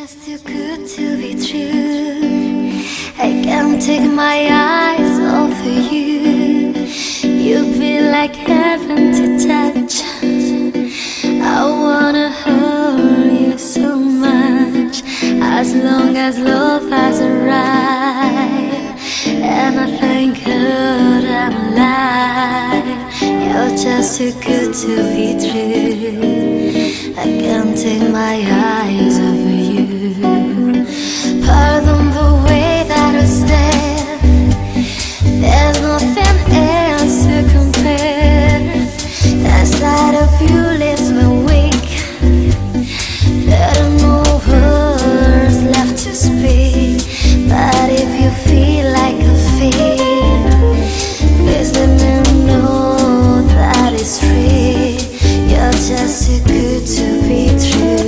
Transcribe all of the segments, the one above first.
just too good to be true. I can't take my eyes off of you. You feel like heaven to touch. I wanna hold you so much. As long as love has arrived, and I thank God I'm alive. You're just too good to be true. I can't take my eyes off of you. Pardon the way that I stare. There's nothing else to compare. That side of you leaves me weak. There are no words left to speak. But if you feel like I feel, please let me know that it's free. You're just too good to be true.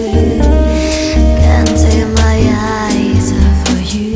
Can't take my eyes off of you.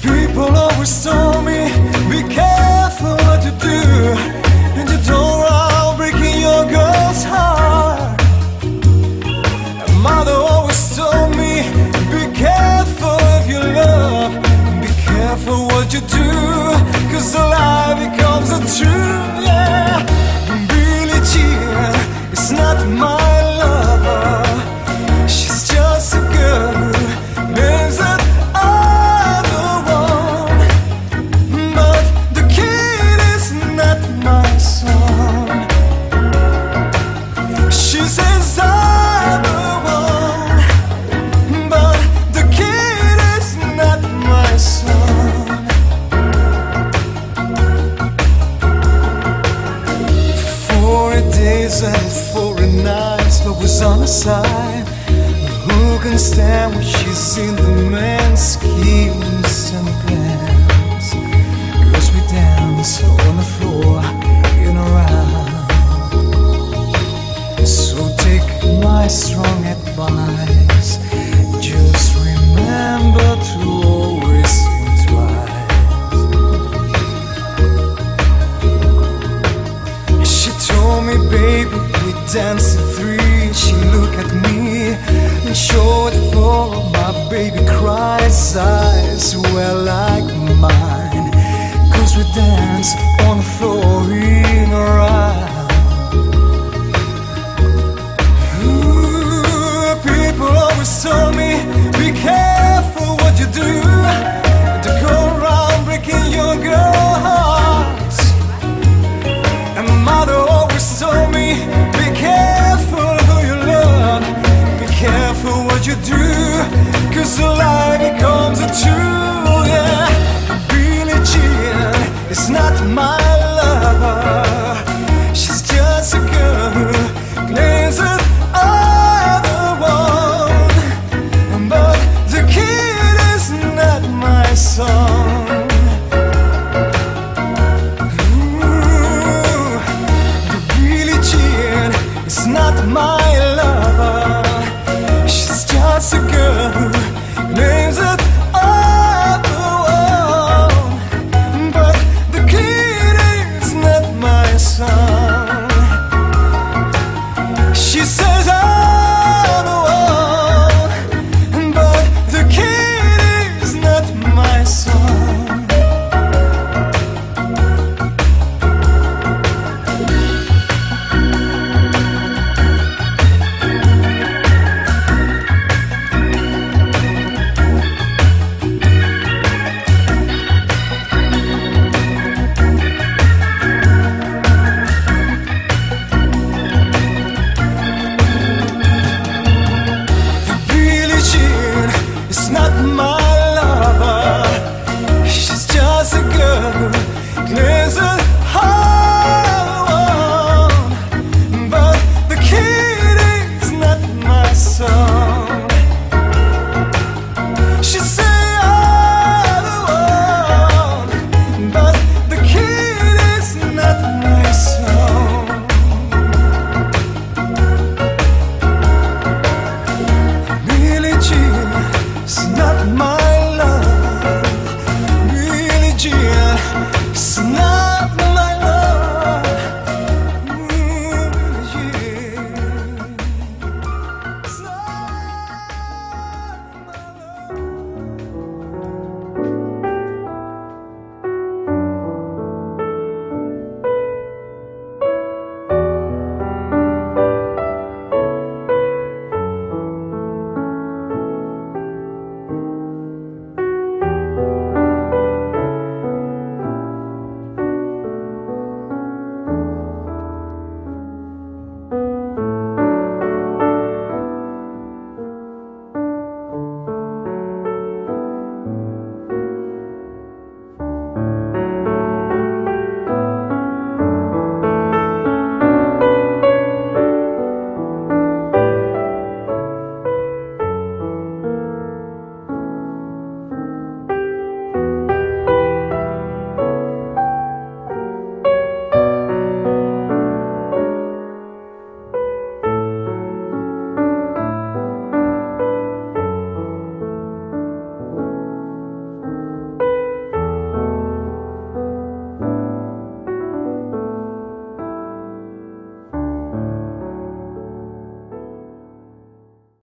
People always told me, be careful what you do, 'cause the lie becomes the truth, yeah. Billie Jean is not my lover. She's just a girl who lives that other one. But the kid is not my son. She says I'm the one, but the kid is not my son. 40 days and 40 nights, but was on the side. Who can stand when she's seen the man's schemes and plans? 'Cause we dance on the floor in a round. So take my strong advice, just remember to always think twice. She told me, baby, we dance at 3. She looked at me and showed for my baby cries. Eyes were like mine, 'cause we dance on the floor in a round.